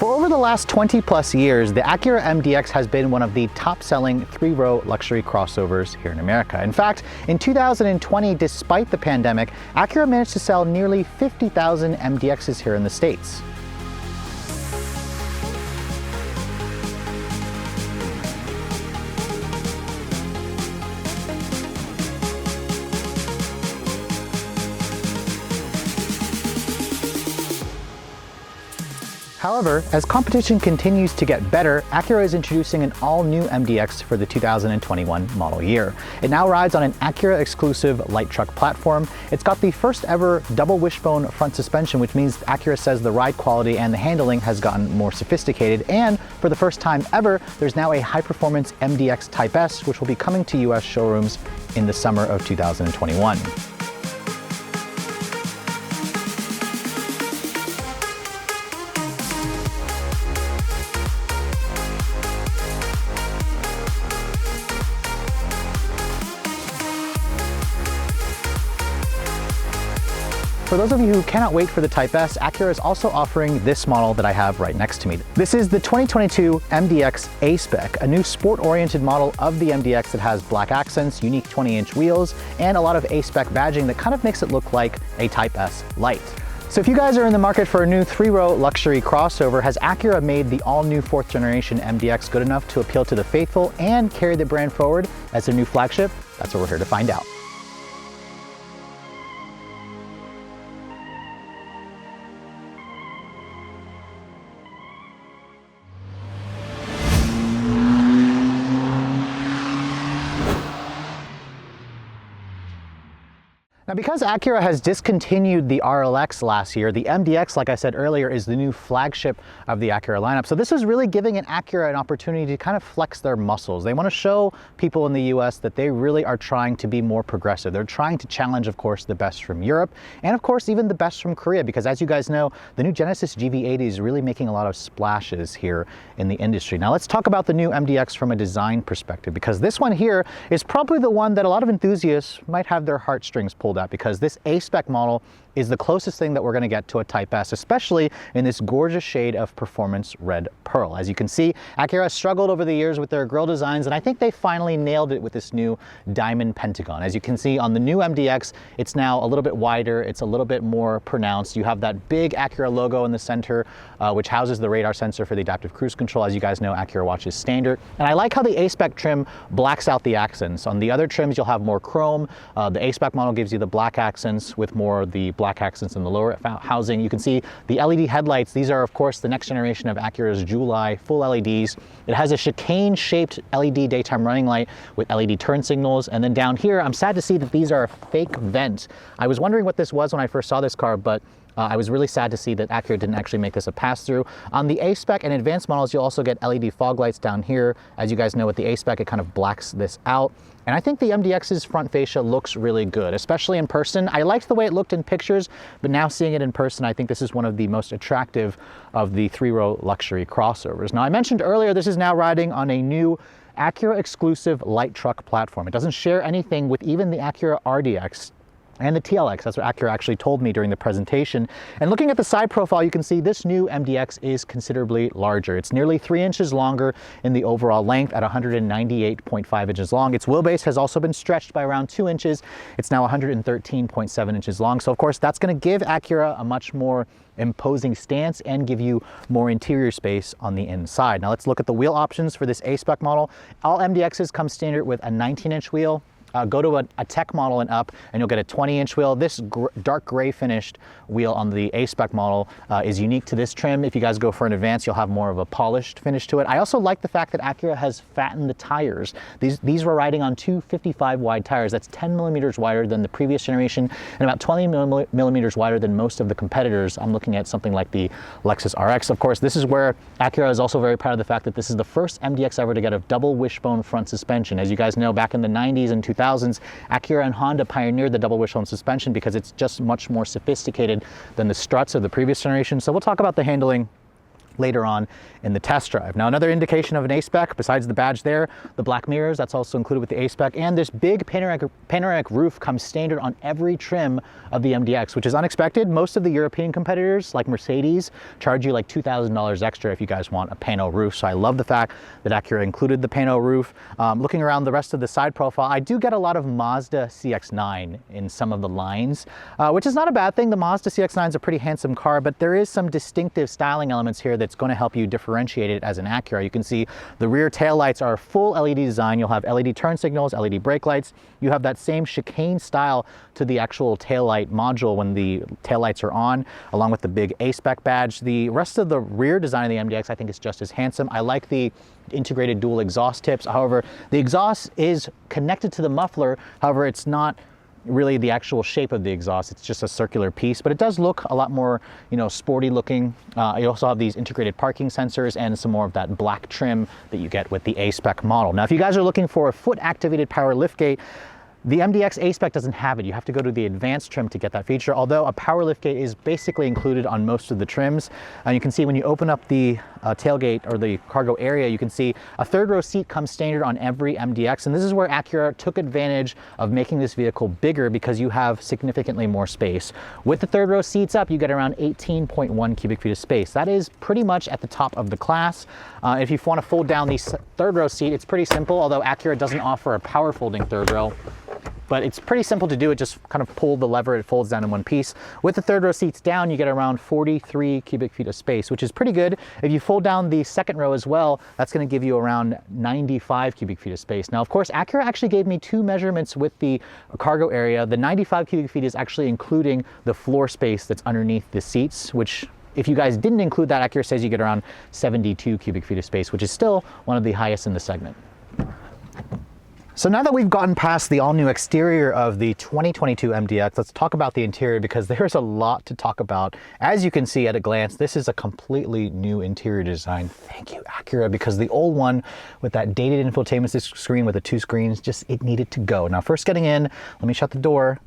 For over the last 20 plus years, the Acura MDX has been one of the top-selling three-row luxury crossovers here in America. In fact, in 2020, despite the pandemic, Acura managed to sell nearly 50,000 MDXs here in the States. However, as competition continues to get better, Acura is introducing an all-new MDX for the 2021 model year. It now rides on an Acura-exclusive light truck platform. It's got the first ever double wishbone front suspension, which means Acura says the ride quality and the handling has gotten more sophisticated. And for the first time ever, there's now a high-performance MDX Type S, which will be coming to US showrooms in the summer of 2021. For those of you who cannot wait for the Type S, Acura is also offering this model that I have right next to me. This is the 2022 MDX A-Spec, a new sport-oriented model of the MDX that has black accents, unique 20-inch wheels, and a lot of A-Spec badging that kind of makes it look like a Type S Lite. So if you guys are in the market for a new three-row luxury crossover, has Acura made the all-new 4th generation MDX good enough to appeal to the faithful and carry the brand forward as a new flagship? That's what we're here to find out. Now, because Acura has discontinued the RLX last year, the MDX, like I said earlier, is the new flagship of the Acura lineup. So this is really giving Acura an opportunity to kind of flex their muscles. They want to show people in the US that they really are trying to be more progressive. They're trying to challenge, of course, the best from Europe, and of course, even the best from Korea, because as you guys know, the new Genesis GV80 is really making a lot of splashes here in the industry. Now, let's talk about the new MDX from a design perspective, because this one here is probably the one that a lot of enthusiasts might have their heartstrings pulled at, because this A-Spec model is the closest thing that we're going to get to a Type S, especially in this gorgeous shade of performance red pearl. As you can see, Acura has struggled over the years with their grille designs, and I think they finally nailed it with this new diamond pentagon. As you can see on the new MDX, it's now a little bit wider, it's a little bit more pronounced. You have that big Acura logo in the center, which houses the radar sensor for the adaptive cruise control. As you guys know, Acura Watch is standard. And I like how the A-Spec trim blacks out the accents. On the other trims, you'll have more chrome. The A-Spec model gives you the black accents with more of the black accents in the lower housing. You can see the LED headlights. These are, of course, the next generation of Acura's July full LEDs. It has a chicane-shaped LED daytime running light with LED turn signals. And then down here, I'm sad to see that these are a fake vent. I was wondering what this was when I first saw this car, but I was really sad to see that Acura didn't actually make this a pass-through. On the A-Spec and advanced models, you'll also get LED fog lights down here. As you guys know, with the A-Spec, it kind of blacks this out. And I think the MDX's front fascia looks really good, especially in person. I liked the way it looked in pictures, but now seeing it in person, I think this is one of the most attractive of the three-row luxury crossovers. Now, I mentioned earlier, this is now riding on a new Acura exclusive light truck platform. It doesn't share anything with even the Acura RDX and the TLX. That's what Acura actually told me during the presentation. And looking at the side profile, you can see this new MDX is considerably larger. It's nearly 3 inches longer in the overall length at 198.5 inches long. Its wheelbase has also been stretched by around 2 inches. It's now 113.7 inches long. So of course, that's going to give Acura a much more imposing stance and give you more interior space on the inside. Now let's look at the wheel options for this A-Spec model. All MDXs come standard with a 19-inch wheel. Go to a tech model and up, and you'll get a 20-inch wheel. This dark gray finished wheel on the A-Spec model is unique to this trim. If you guys go for an advance, you'll have more of a polished finish to it. I also like the fact that Acura has fattened the tires. These were riding on 255 wide tires. That's 10 millimeters wider than the previous generation and about 20 millimeters wider than most of the competitors. I'm looking at something like the Lexus RX. Of course, this is where Acura is also very proud of the fact that this is the first MDX ever to get a double wishbone front suspension. As you guys know, back in the 90s and 2000s, Acura and Honda pioneered the double wishbone suspension because it's just much more sophisticated than the struts of the previous generation. So we'll talk about the handling later on in the test drive. Now, another indication of an A-Spec, besides the badge there, the black mirrors, that's also included with the A-Spec, and this big panoramic roof comes standard on every trim of the MDX, which is unexpected. Most of the European competitors, like Mercedes, charge you like $2,000 extra if you guys want a pano roof, so I love the fact that Acura included the pano roof. Looking around the rest of the side profile, I do get a lot of Mazda CX-9 in some of the lines, which is not a bad thing. The Mazda CX-9 is a pretty handsome car, but there is some distinctive styling elements here that's going to help you differentiate it as an Acura. You can see the rear taillights are full LED design. You'll have LED turn signals, LED brake lights. You have that same chicane style to the actual taillight module when the taillights are on, along with the big A-Spec badge. The rest of the rear design of the MDX I think is just as handsome. I like the integrated dual exhaust tips. However, the exhaust is connected to the muffler. However, it's not really the actual shape of the exhaust. It's just a circular piece, but it does look a lot more, you know, sporty looking. You also have these integrated parking sensors and some more of that black trim that you get with the A-Spec model. Now, if you guys are looking for a foot activated power liftgate, the MDX A-Spec doesn't have it. You have to go to the advanced trim to get that feature, although a power liftgate is basically included on most of the trims. And you can see when you open up the tailgate or the cargo area, you can see a third row seat comes standard on every MDX. And this is where Acura took advantage of making this vehicle bigger because you have significantly more space. With the third row seats up, you get around 18.1 cubic feet of space. That is pretty much at the top of the class. If you want to fold down the third row seat, it's pretty simple, although Acura doesn't offer a power folding third row. But it's pretty simple to do. It just kind of pull the lever, it folds down in one piece. With the third row seats down, you get around 43 cubic feet of space, which is pretty good. If you fold down the second row as well, that's gonna give you around 95 cubic feet of space. Now, of course, Acura actually gave me two measurements with the cargo area. The 95 cubic feet is actually including the floor space that's underneath the seats, which if you guys didn't include that, Acura says you get around 72 cubic feet of space, which is still one of the highest in the segment. So now that we've gotten past the all-new exterior of the 2022 MDX, let's talk about the interior because there's a lot to talk about. As you can see at a glance, this is a completely new interior design. Thank you, Acura, because the old one with that dated infotainment screen with the two screens, it needed to go. Now, first getting in, let me shut the door.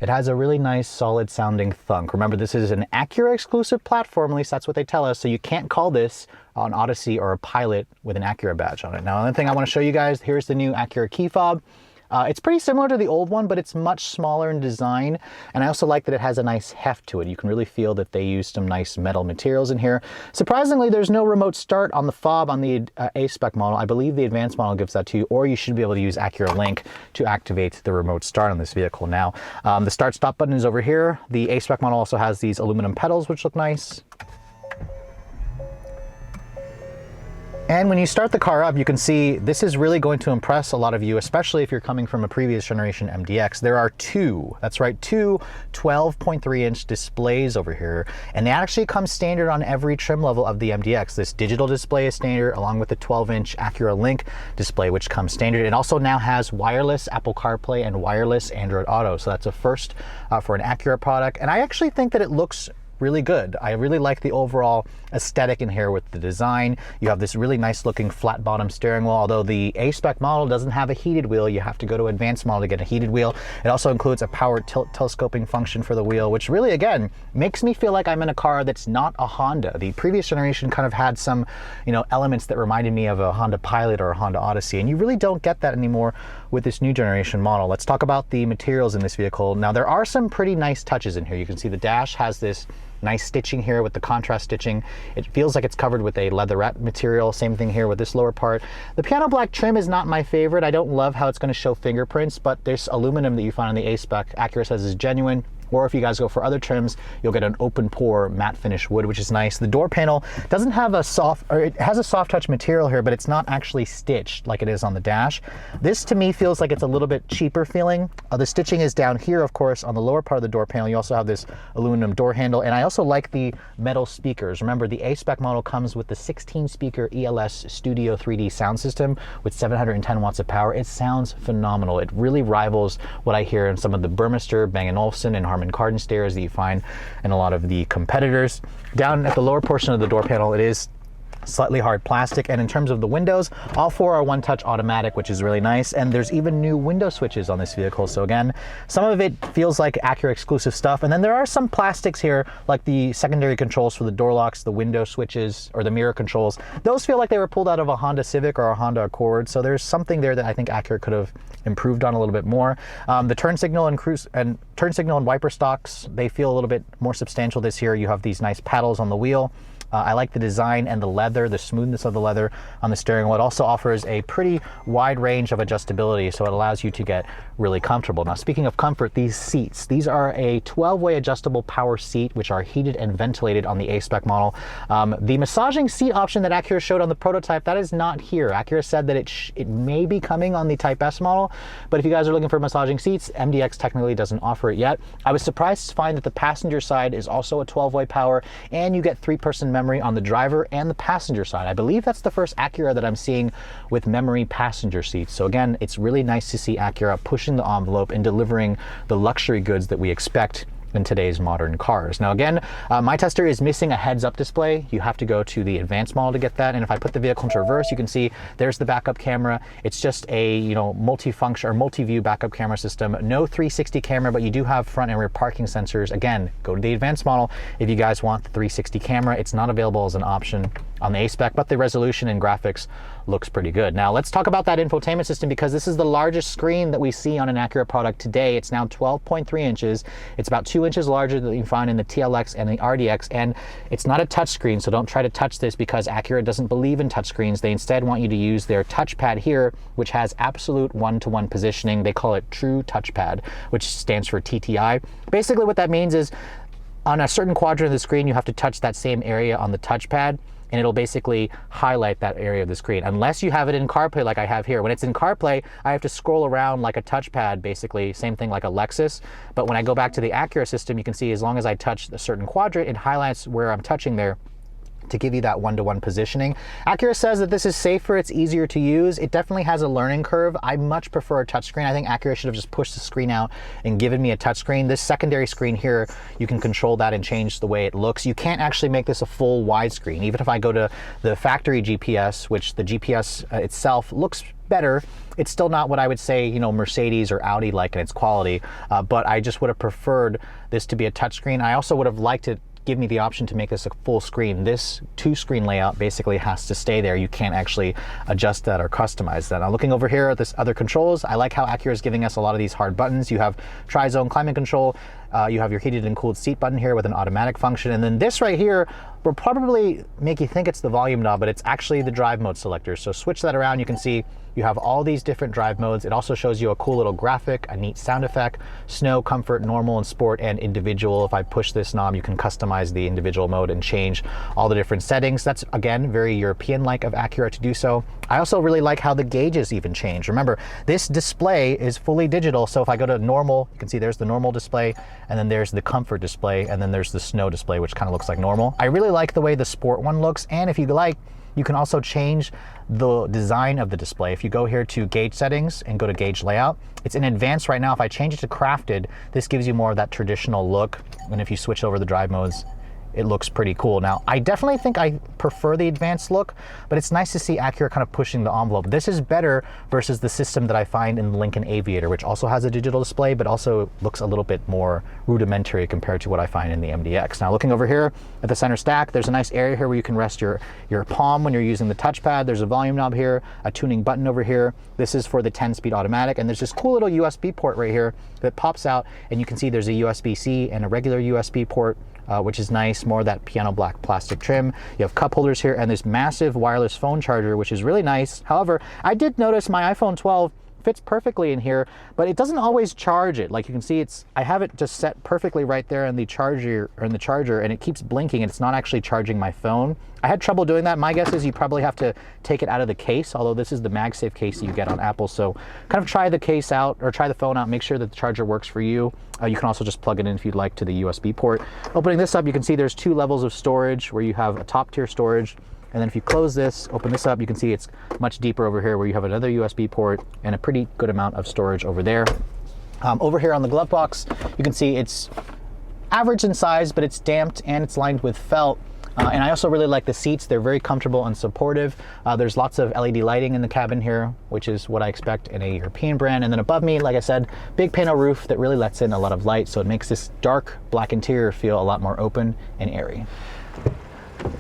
It has a really nice, solid sounding thunk. Remember, this is an Acura exclusive platform, at least that's what they tell us, so you can't call this an Odyssey or a Pilot with an Acura badge on it. Now, another thing I want to show you guys, here's the new Acura key fob. It's pretty similar to the old one, but it's much smaller in design. And I also like that it has a nice heft to it. You can really feel that they used some nice metal materials in here. Surprisingly, there's no remote start on the fob on the A-Spec model. I believe the advanced model gives that to you, or you should be able to use Acura Link to activate the remote start on this vehicle. Now, the start-stop button is over here. The A-Spec model also has these aluminum pedals, which look nice. And when you start the car up, you can see this is really going to impress a lot of you, especially if you're coming from a previous generation MDX. There are two 12.3-inch displays over here, and they actually come standard on every trim level of the MDX. This digital display is standard, along with the 12-inch Acura Link display, which comes standard. It also now has wireless Apple CarPlay and wireless Android Auto, so that's a first for an Acura product. And I actually think that it looks really good. I really like the overall aesthetic in here with the design. You have this really nice looking flat bottom steering wheel. Although the A-Spec model doesn't have a heated wheel, you have to go to advanced model to get a heated wheel. It also includes a power telescoping function for the wheel, which really, again, makes me feel like I'm in a car that's not a Honda. The previous generation kind of had some, elements that reminded me of a Honda Pilot or a Honda Odyssey, and you really don't get that anymore with this new generation model. Let's talk about the materials in this vehicle. Now, there are some pretty nice touches in here. You can see the dash has this nice stitching here with the contrast stitching. It feels like it's covered with a leatherette material. Same thing here with this lower part. The piano black trim is not my favorite. I don't love how it's going to show fingerprints, but this aluminum that you find on the A-Spec, Acura says is genuine. Or if you guys go for other trims, you'll get an open pore matte finish wood, which is nice. The door panel doesn't have a it has a soft touch material here, but it's not actually stitched like it is on the dash. This to me feels like it's a little bit cheaper feeling. The stitching is down here, of course, on the lower part of the door panel. You also have this aluminum door handle, and I also like the metal speakers. Remember, the A-Spec model comes with the 16-speaker ELS Studio 3D sound system with 710 watts of power. It sounds phenomenal. It really rivals what I hear in some of the Burmester, Bang & Olufsen, and Harman Kardon stereos that you find in a lot of the competitors. Down at the lower portion of the door panel, it is slightly hard plastic. And in terms of the windows, all 4 are one-touch automatic, which is really nice. And there's even new window switches on this vehicle. So again, some of it feels like Acura exclusive stuff. And then there are some plastics here, like the secondary controls for the door locks, the window switches, or the mirror controls. Those feel like they were pulled out of a Honda Civic or a Honda Accord. So there's something there that I think Acura could have improved on a little bit more. The turn signal and wiper stalks, they feel a little bit more substantial this year. You have these nice paddles on the wheel. I like the design and the leather, the smoothness of the leather on the steering wheel. It also offers a pretty wide range of adjustability, so it allows you to get really comfortable. Now, speaking of comfort, these seats, these are a 12-way adjustable power seat, which are heated and ventilated on the A-Spec model. The massaging seat option that Acura showed on the prototype, that is not here. Acura said that it may be coming on the Type S model, but if you guys are looking for massaging seats, MDX technically doesn't offer it yet. I was surprised to find that the passenger side is also a 12-way power, and you get 3-person memory on the driver and the passenger side. I believe that's the first Acura that I'm seeing with memory passenger seats. So again, it's really nice to see Acura pushing the envelope and delivering the luxury goods that we expect in today's modern cars. Now again, my tester is missing a heads-up display. You have to go to the advanced model to get that. And if I put the vehicle into reverse, you can see there's the backup camera. It's just a multi-function or multi-view backup camera system. No 360 camera, but you do have front and rear parking sensors. Again, go to the advanced model if you guys want the 360 camera. It's not available as an option on the A-Spec, but the resolution and graphics looks pretty good. Now let's talk about that infotainment system, because this is the largest screen that we see on an Acura product today. It's now 12.3 inches. It's about 2 inches larger than you find in the TLX and the RDX, and it's not a touch screen, so don't try to touch this because Acura doesn't believe in touch screens. They instead want you to use their touchpad here, which has absolute one-to-one positioning. They call it True Touchpad, which stands for TTI. Basically what that means is on a certain quadrant of the screen, you have to touch that same area on the touchpad, and it'll basically highlight that area of the screen. Unless you have it in CarPlay like I have here. When it's in CarPlay, I have to scroll around like a touchpad, basically, same thing like a Lexus. But when I go back to the Acura system, you can see as long as I touch a certain quadrant, it highlights where I'm touching there to give you that one-to-one positioning. Acura says that this is safer, it's easier to use. It definitely has a learning curve. I much prefer a touchscreen. I think Acura should have just pushed the screen out and given me a touchscreen. This secondary screen here, you can control that and change the way it looks. You can't actually make this a full widescreen. Even if I go to the factory GPS, which the GPS itself looks better, it's still not what I would say, Mercedes or Audi like in its quality, but I just would have preferred this to be a touchscreen. I also would have liked it give me the option to make this a full screen. This 2-screen layout basically has to stay there. You can't actually adjust that or customize that. Now looking over here at this other controls, I like how Acura is giving us a lot of these hard buttons. You have tri-zone climate control, you have your heated and cooled seat button here with an automatic function, and then this right here will probably make you think it's the volume knob, but it's actually the drive mode selector. So switch that around, you can see you have all these different drive modes. It also shows you a cool little graphic, a neat sound effect, snow, comfort, normal, and sport, and individual. If I push this knob, you can customize the individual mode and change all the different settings. That's, again, very European-like of Acura to do so. I also really like how the gauges even change. Remember, this display is fully digital, so if I go to normal, you can see there's the normal display, and then there's the comfort display, and then there's the snow display, which kind of looks like normal. I really like the way the sport one looks, and if you like, you can also change the design of the display. If you go here to gauge settings and go to gauge layout, it's in advanced right now. If I change it to crafted, this gives you more of that traditional look. And if you switch over the drive modes, it looks pretty cool. Now, I definitely think I prefer the advanced look, but it's nice to see Acura kind of pushing the envelope. This is better versus the system that I find in the Lincoln Aviator, which also has a digital display, but also looks a little bit more rudimentary compared to what I find in the MDX. Now, looking over here at the center stack, there's a nice area here where you can rest your palm when you're using the touchpad. There's a volume knob here, a tuning button over here. This is for the 10-speed automatic, and there's this cool little USB port right here that pops out, and you can see there's a USB-C and a regular USB port, which is nice, more of that piano black plastic trim. You have cup holders here and this massive wireless phone charger, which is really nice. However, I did notice my iPhone 12 fits perfectly in here, but it doesn't always charge it. Like you can see, I have it just set perfectly right there in the charger, and it keeps blinking and it's not actually charging my phone. I had trouble doing that. My guess is you probably have to take it out of the case, although this is the MagSafe case that you get on Apple. So kind of try the case out, or try the phone out, make sure that the charger works for you. You can also just plug it in if you'd like to the USB port. Opening this up, you can see there's 2 levels of storage where you have a top tier storage. And then if you close this, open this up, you can see it's much deeper over here where you have another USB port and a pretty good amount of storage over there. Over here on the glove box, you can see it's average in size, but it's damped and it's lined with felt. And I also really like the seats. They're very comfortable and supportive. There's lots of LED lighting in the cabin here, which is what I expect in a European brand. And then above me, like I said, big panel roof that really lets in a lot of light, so it makes this dark black interior feel a lot more open and airy.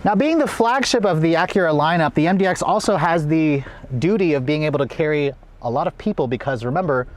Now, being the flagship of the Acura lineup, the MDX also has the duty of being able to carry a lot of people because, remember,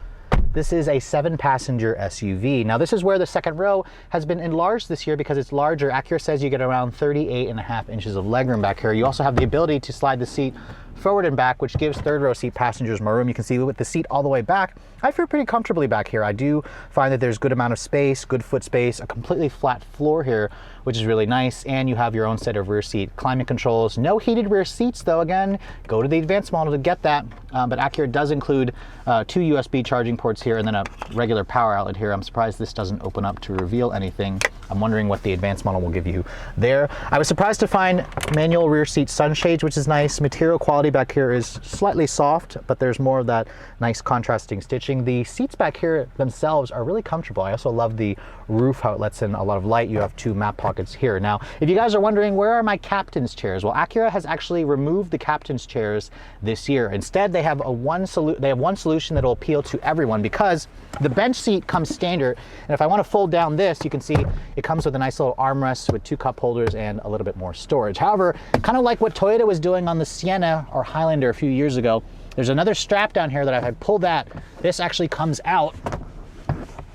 this is a 7-passenger SUV. Now, this is where the second row has been enlarged this year because it's larger. Acura says you get around 38.5 inches of legroom back here. You also have the ability to slide the seat forward and back, which gives third row seat passengers more room. You can see with the seat all the way back, I feel pretty comfortably back here. I do find that there's good amount of space, good foot space, a completely flat floor here, which is really nice. And you have your own set of rear seat climate controls. No heated rear seats though. Again, go to the advanced model to get that. But Acura does include 2 USB charging ports here and then a regular power outlet here. I'm surprised this doesn't open up to reveal anything. I'm wondering what the advanced model will give you there. I was surprised to find manual rear seat sunshades, which is nice. Material quality back here is slightly soft, but there's more of that nice contrasting stitching. The seats back here themselves are really comfortable. I also love the roof, how it lets in a lot of light. You have 2 map pockets here. Now, if you guys are wondering, where are my captain's chairs? Well, Acura has actually removed the captain's chairs this year. Instead, they have one solution that will appeal to everyone because the bench seat comes standard. And if I want to fold down this, you can see it comes with a nice little armrest with 2 cup holders and a little bit more storage. However, kind of like what Toyota was doing on the Sienna or Highlander a few years ago, there's another strap down here that if I pull that, this actually comes out.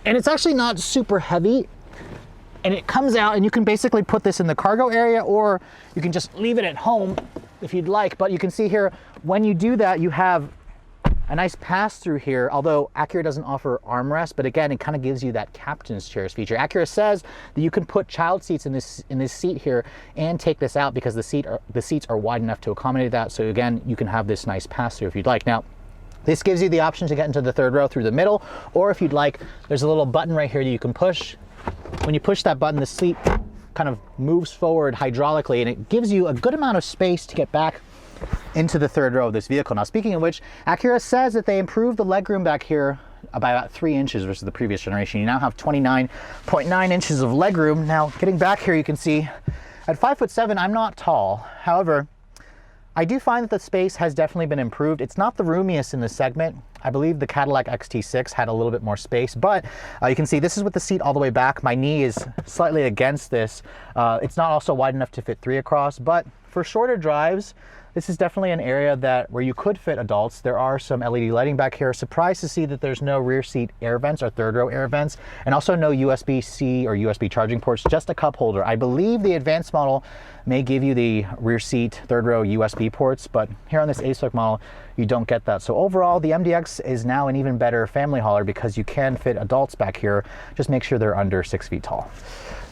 And it's actually not super heavy. And it comes out and you can basically put this in the cargo area or you can just leave it at home if you'd like. But you can see here, when you do that, you have a nice pass-through here, although Acura doesn't offer armrest, but again, it kind of gives you that captain's chairs feature. Acura says that you can put child seats in this seat here and take this out because the seats are wide enough to accommodate that. So again, you can have this nice pass-through if you'd like. Now, this gives you the option to get into the third row through the middle, or if you'd like, there's a little button right here that you can push. When you push that button, the seat kind of moves forward hydraulically, and it gives you a good amount of space to get back into the third row of this vehicle. Now, speaking of which, Acura says that they improved the legroom back here by about 3 inches versus the previous generation. You now have 29.9 inches of legroom. Now, getting back here, you can see at 5'7", I'm not tall. However, I do find that the space has definitely been improved. It's not the roomiest in the segment. I believe the Cadillac XT6 had a little bit more space, but you can see this is with the seat all the way back. My knee is slightly against this. It's not also wide enough to fit 3 across, but for shorter drives, this is definitely an area where you could fit adults. There are some LED lighting back here. Surprised to see that there's no rear seat air vents or third row air vents, and also no USB-C or USB charging ports, just a cup holder. I believe the advanced model may give you the rear seat third row USB ports, but here on this A-Spec model, you don't get that. So overall, the MDX is now an even better family hauler because you can fit adults back here. Just make sure they're under 6 feet tall.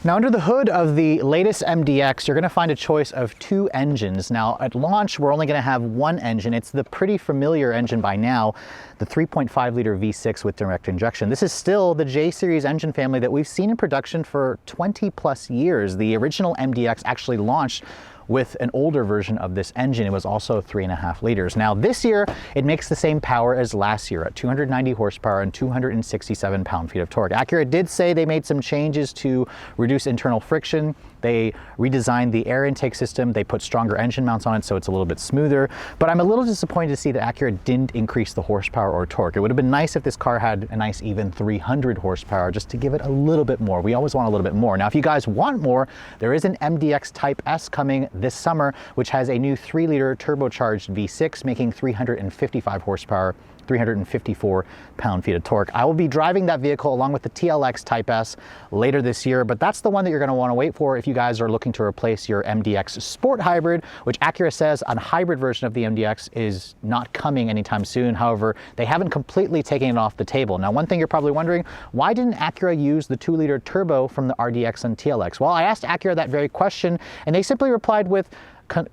Now, under the hood of the latest MDX, you're going to find a choice of 2 engines. Now, at launch, we're only going to have 1 engine. It's the pretty familiar engine by now, the 3.5-liter V6 with direct injection. This is still the J-Series engine family that we've seen in production for 20+ years. The original MDX actually launched with an older version of this engine. It was also 3.5 liters. Now, this year, it makes the same power as last year at 290 horsepower and 267 pound-feet of torque. Acura did say they made some changes to reduce internal friction. They redesigned the air intake system. They put stronger engine mounts on it, so it's a little bit smoother. But I'm a little disappointed to see that Acura didn't increase the horsepower or torque. It would have been nice if this car had a nice even 300 horsepower just to give it a little bit more. We always want a little bit more. Now, if you guys want more, there is an MDX Type S coming this summer, which has a new 3-liter turbocharged V6, making 355 horsepower, 354 pound-feet of torque. I will be driving that vehicle along with the TLX Type S later this year, but that's the one that you're going to want to wait for if you guys are looking to replace your MDX Sport Hybrid, which Acura says a hybrid version of the MDX is not coming anytime soon. However, they haven't completely taken it off the table. Now, one thing you're probably wondering, why didn't Acura use the 2-liter turbo from the RDX and TLX? Well, I asked Acura that very question, and they simply replied with,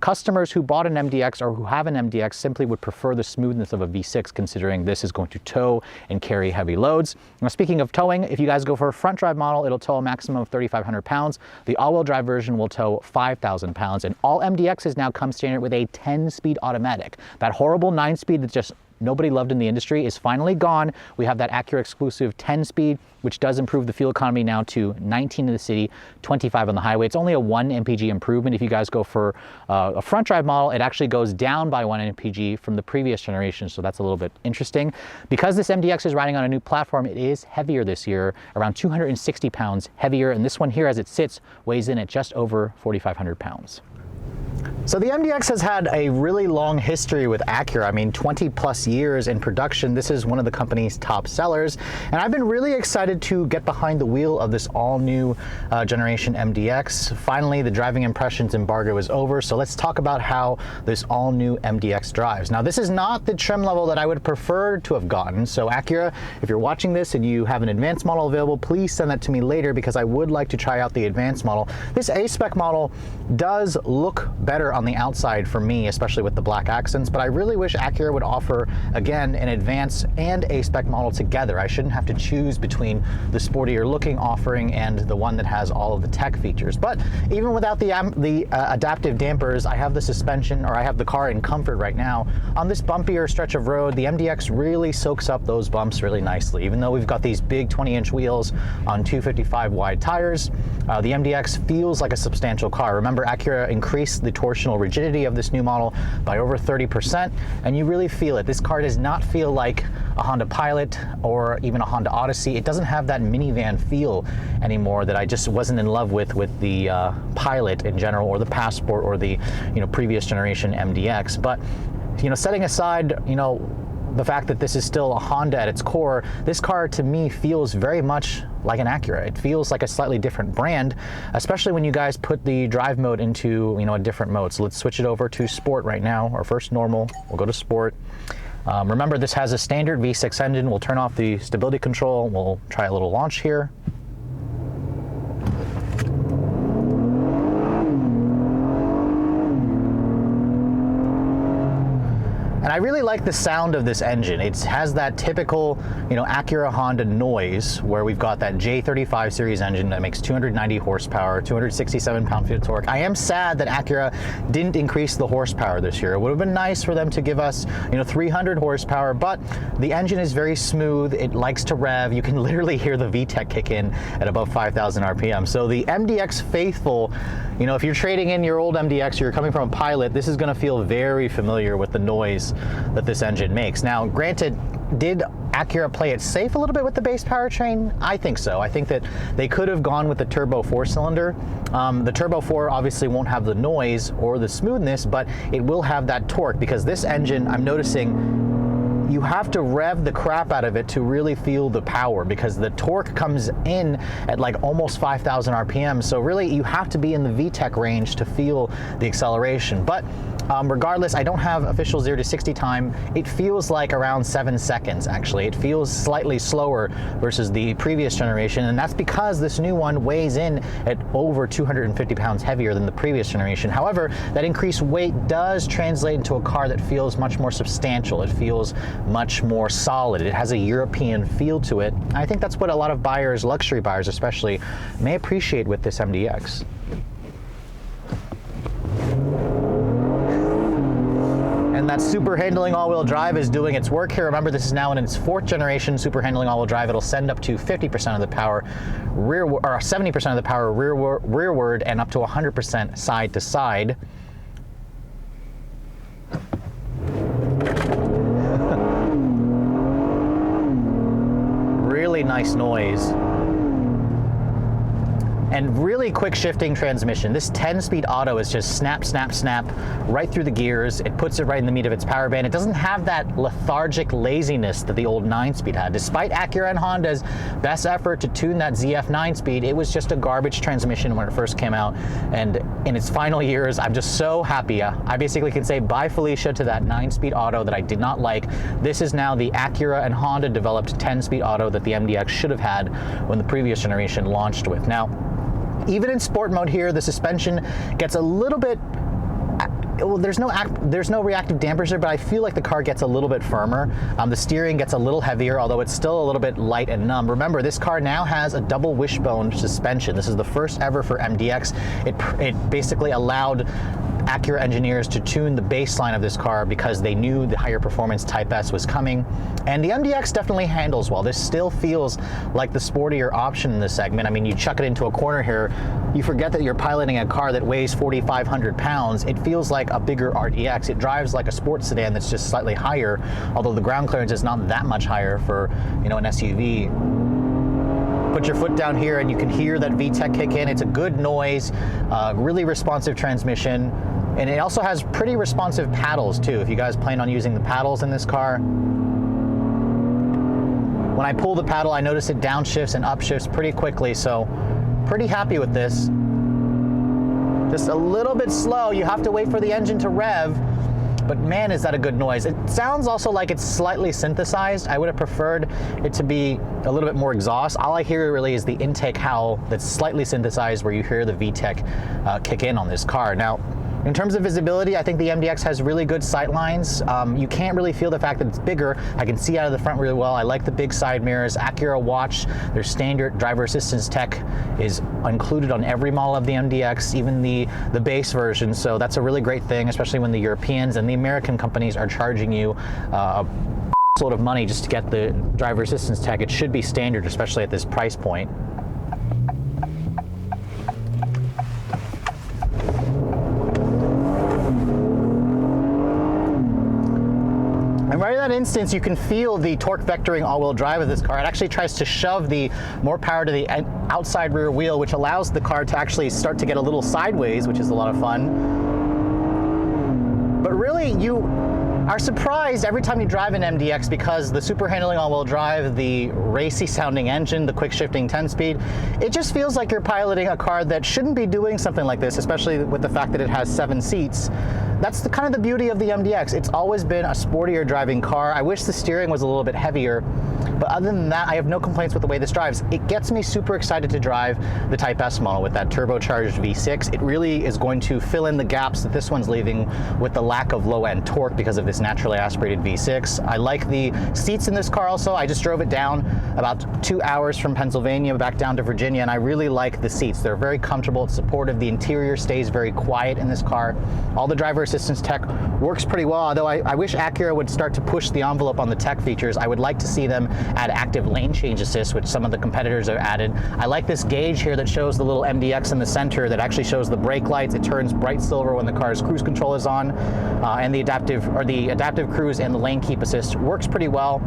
customers who bought an MDX or who have an MDX simply would prefer the smoothness of a V6, considering this is going to tow and carry heavy loads. Now, speaking of towing, if you guys go for a front drive model, it'll tow a maximum of 3,500 pounds. The all-wheel drive version will tow 5,000 pounds, and all MDXs now come standard with a 10-speed automatic. That horrible 9-speed that just nobody loved in the industry is finally gone. We have that Acura exclusive 10-speed, which does improve the fuel economy now to 19 in the city, 25 on the highway. It's only a 1 mpg improvement. If you guys go for a front drive model, it actually goes down by 1 mpg from the previous generation, so that's a little bit interesting. Because this MDX is riding on a new platform, it is heavier this year, around 260 pounds heavier, and this one here as it sits weighs in at just over 4,500 pounds. So the MDX has had a really long history with Acura. I mean, 20 plus years in production. This is one of the company's top sellers. And I've been really excited to get behind the wheel of this all new generation MDX. Finally, the driving impressions embargo is over. So let's talk about how this all new MDX drives. Now, this is not the trim level that I would prefer to have gotten. So Acura, if you're watching this and you have an advanced model available, please send that to me later because I would like to try out the advanced model. This A-Spec model does look better on the outside for me, especially with the black accents, but I really wish Acura would offer, again, an advanced and A-Spec model together. I shouldn't have to choose between the sportier looking offering and the one that has all of the tech features. But even without the adaptive dampers, I have the suspension, or I have the car in comfort right now. On this bumpier stretch of road, the MDX really soaks up those bumps really nicely. Even though we've got these big 20-inch wheels on 255 wide tires, the MDX feels like a substantial car. Remember, Acura increased the torsional rigidity of this new model by over 30%, and you really feel it. This car does not feel like a Honda Pilot or even a Honda Odyssey. It doesn't have that minivan feel anymore that I just wasn't in love with the Pilot in general, or the Passport, or the previous generation MDX. But setting aside the fact that this is still a Honda at its core, this car to me feels very much like an Acura. It feels like a slightly different brand, especially when you guys put the drive mode into a different mode. So let's switch it over to Sport right now, or first normal. We'll go to Sport. Remember, this has a standard V6 engine. We'll turn off the stability control. We'll try a little launch here. And I really like the sound of this engine. It has that typical, Acura Honda noise, where we've got that J35 series engine that makes 290 horsepower, 267 pound-feet of torque. I am sad that Acura didn't increase the horsepower this year. It would have been nice for them to give us, 300 horsepower, but the engine is very smooth. It likes to rev. You can literally hear the VTEC kick in at above 5,000 RPM. So the MDX faithful, if you're trading in your old MDX, you're coming from a Pilot, this is going to feel very familiar with the noise that this engine makes. Now, granted, did Acura play it safe a little bit with the base powertrain? I think so. I think that they could have gone with the turbo 4-cylinder. The turbo 4 obviously won't have the noise or the smoothness, but it will have that torque, because this engine, I'm noticing, you have to rev the crap out of it to really feel the power, because the torque comes in at like almost 5,000 RPM. So really you have to be in the VTEC range to feel the acceleration. But regardless, I don't have official 0 to 60 time. It feels like around 7 seconds, actually. It feels slightly slower versus the previous generation, and that's because this new one weighs in at over 250 pounds heavier than the previous generation. However, that increased weight does translate into a car that feels much more substantial. It feels much more solid. It has a European feel to it. I think that's what a lot of buyers, luxury buyers especially, may appreciate with this MDX. And that super handling all-wheel drive is doing its work here. Remember, this is now in its 4th generation super handling all-wheel drive. It'll send up to 50% of the power rearward, or 70% of the power rearward, and up to 100% side to side. Really nice noise. And really quick shifting transmission. This 10-speed auto is just snap, snap, snap right through the gears. It puts it right in the meat of its power band. It doesn't have that lethargic laziness that the old 9-speed had. Despite Acura and Honda's best effort to tune that ZF 9-speed, it was just a garbage transmission when it first came out. And in its final years, I'm just so happy. I basically can say bye Felicia to that 9-speed auto that I did not like. This is now the Acura and Honda developed 10-speed auto that the MDX should have had when the previous generation launched with. Now, even in sport mode here, the suspension gets a little bit, well, there's no reactive dampers there, but I feel like the car gets a little bit firmer. The steering gets a little heavier, although it's still a little bit light and numb. Remember, this car now has a double wishbone suspension. This is the first ever for MDX. It basically allowed Acura engineers to tune the baseline of this car because they knew the higher performance Type S was coming. And the MDX definitely handles well. This still feels like the sportier option in this segment. I mean, you chuck it into a corner here, you forget that you're piloting a car that weighs 4,500 pounds. It feels like a bigger RDX. It drives like a sports sedan that's just slightly higher, although the ground clearance is not that much higher for, you know, an SUV. Put your foot down here and you can hear that VTEC kick in. It's a good noise, really responsive transmission, and it also has pretty responsive paddles too, if you guys plan on using the paddles in this car. When I pull the paddle, I notice it downshifts and upshifts pretty quickly, so pretty happy with this. Just a little bit slow. You have to wait for the engine to rev, but man, is that a good noise. It sounds also like it's slightly synthesized. I would have preferred it to be a little bit more exhaust. All I hear really is the intake howl that's slightly synthesized, where you hear the VTEC kick in on this car. Now, in terms of visibility, I think the MDX has really good sight lines. You can't really feel the fact that it's bigger. I can see out of the front really well. I like the big side mirrors. Acura Watch, their standard driver assistance tech is included on every model of the MDX, even the base version. So that's a really great thing, especially when the Europeans and the American companies are charging you a load of money just to get the driver assistance tech. It should be standard, especially at this price point. And right in that instance, you can feel the torque vectoring all-wheel drive of this car. It actually tries to shove the more power to the outside rear wheel, which allows the car to actually start to get a little sideways, which is a lot of fun. But really, you are surprised every time you drive an MDX because the super handling all-wheel drive, the racy sounding engine, the quick shifting 10-speed, it just feels like you're piloting a car that shouldn't be doing something like this, especially with the fact that it has 7 seats. That's the kind of the beauty of the MDX. It's always been a sportier driving car. I wish the steering was a little bit heavier, but other than that, I have no complaints with the way this drives. It gets me super excited to drive the Type S model with that turbocharged V6. It really is going to fill in the gaps that this one's leaving with the lack of low-end torque because of this naturally aspirated V6. I like the seats in this car also. I just drove it down about 2 hours from Pennsylvania back down to Virginia, and I really like the seats. They're very comfortable, it's supportive. The interior stays very quiet in this car. All the driver assistance tech works pretty well, although I wish Acura would start to push the envelope on the tech features. I would like to see them add active lane change assist, which some of the competitors have added. I like this gauge here that shows the little MDX in the center that actually shows the brake lights. It turns bright silver when the car's cruise control is on, and the adaptive cruise and the lane keep assist works pretty well.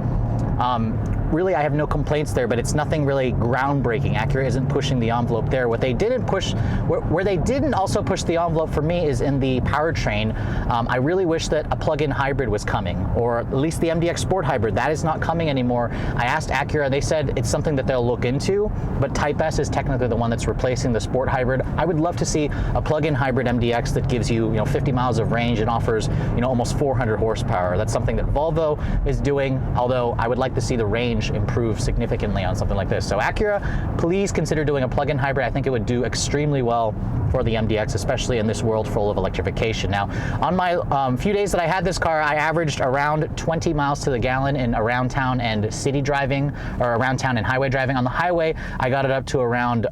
Really, I have no complaints there, but it's nothing really groundbreaking. Acura isn't pushing the envelope there. What they didn't push, where they didn't also push the envelope for me is in the powertrain. I really wish that a plug-in hybrid was coming, or at least the MDX Sport Hybrid. That is not coming anymore. I asked Acura, they said it's something that they'll look into, but Type S is technically the one that's replacing the Sport Hybrid. I would love to see a plug-in hybrid MDX that gives you, 50 miles of range and offers, almost 400 horsepower. That's something that Volvo is doing, although I would like to see the range improve significantly on something like this. So Acura, please consider doing a plug-in hybrid. I think it would do extremely well for the MDX, especially in this world full of electrification. Now, on my few days that I had this car, I averaged around 20 miles to the gallon in around town and city driving, or around town and highway driving. On the highway, I got it up to around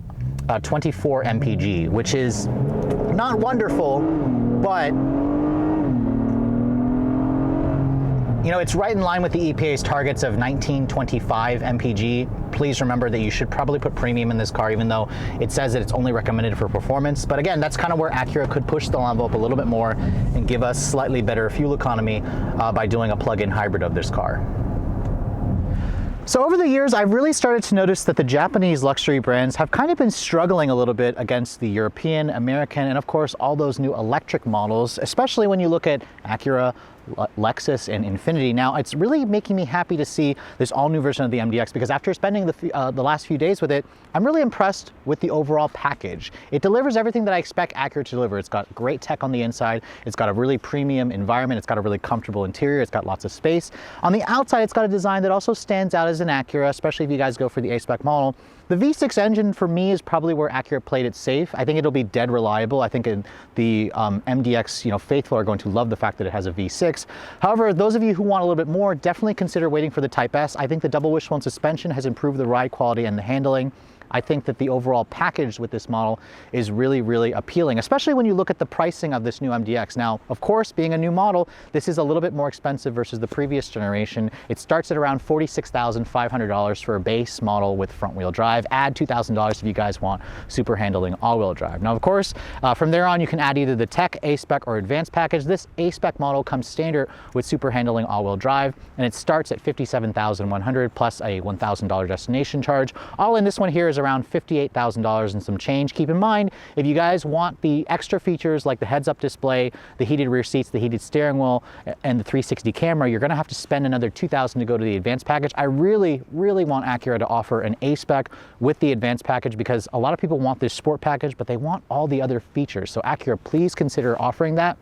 24 mpg, which is not wonderful, but it's right in line with the EPA's targets of 1925 mpg. Please remember that you should probably put premium in this car, even though it says that it's only recommended for performance. But again, that's kind of where Acura could push the envelope a little bit more and give us slightly better fuel economy by doing a plug-in hybrid of this car. So over the years, I've really started to notice that the Japanese luxury brands have kind of been struggling a little bit against the European, American, and of course, all those new electric models, especially when you look at Acura, Lexus, and Infiniti. Now, it's really making me happy to see this all-new version of the MDX, because after spending the last few days with it, I'm really impressed with the overall package. It delivers everything that I expect Acura to deliver. It's got great tech on the inside, it's got a really premium environment, it's got a really comfortable interior, it's got lots of space. On the outside, it's got a design that also stands out as an Acura, especially if you guys go for the A-Spec model. The V6 engine for me is probably where Acura played it safe. I think it'll be dead reliable. I think the MDX faithful are going to love the fact that it has a V6. However, those of you who want a little bit more, definitely consider waiting for the Type S. I think the double wishbone suspension has improved the ride quality and the handling. I think that the overall package with this model is really, really appealing, especially when you look at the pricing of this new MDX. Now, of course, being a new model, this is a little bit more expensive versus the previous generation. It starts at around $46,500 for a base model with front-wheel drive. Add $2,000 if you guys want super handling all-wheel drive. Now, of course, from there on, you can add either the Tech, A-Spec, or Advanced package. This A-Spec model comes standard with super handling all-wheel drive, and it starts at $57,100 plus a $1,000 destination charge. All in, this one here is around $58,000 and some change. Keep in mind, if you guys want the extra features like the heads-up display, the heated rear seats, the heated steering wheel, and the 360 camera, you're gonna have to spend another $2,000 to go to the Advanced package. I really, really want Acura to offer an A-Spec with the Advanced package because a lot of people want this Sport package, but they want all the other features. So Acura, please consider offering that.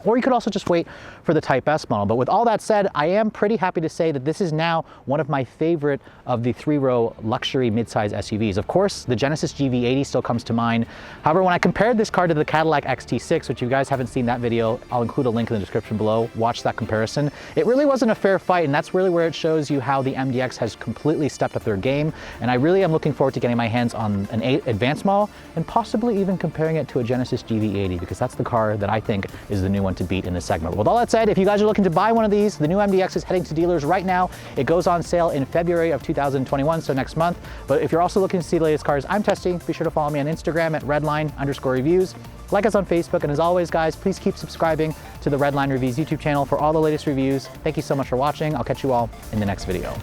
Or you could also just wait for the Type S model. But with all that said, I am pretty happy to say that this is now one of my favorite of the three-row luxury midsize SUVs. Of course, the Genesis GV80 still comes to mind. However, when I compared this car to the Cadillac XT6, which if you guys haven't seen that video, I'll include a link in the description below. Watch that comparison. It really wasn't a fair fight, and that's really where it shows you how the MDX has completely stepped up their game. And I really am looking forward to getting my hands on an advanced model and possibly even comparing it to a Genesis GV80 because that's the car that I think is the new one to beat in this segment. With all that said, if you guys are looking to buy one of these, the new MDX is heading to dealers right now. It goes on sale in February of 2021, so next month. But if you're also looking to see the latest cars I'm testing, be sure to follow me on Instagram at redline_reviews. Like us on Facebook, and as always, guys, please keep subscribing to the Redline Reviews YouTube channel for all the latest reviews. Thank you so much for watching. I'll catch you all in the next video.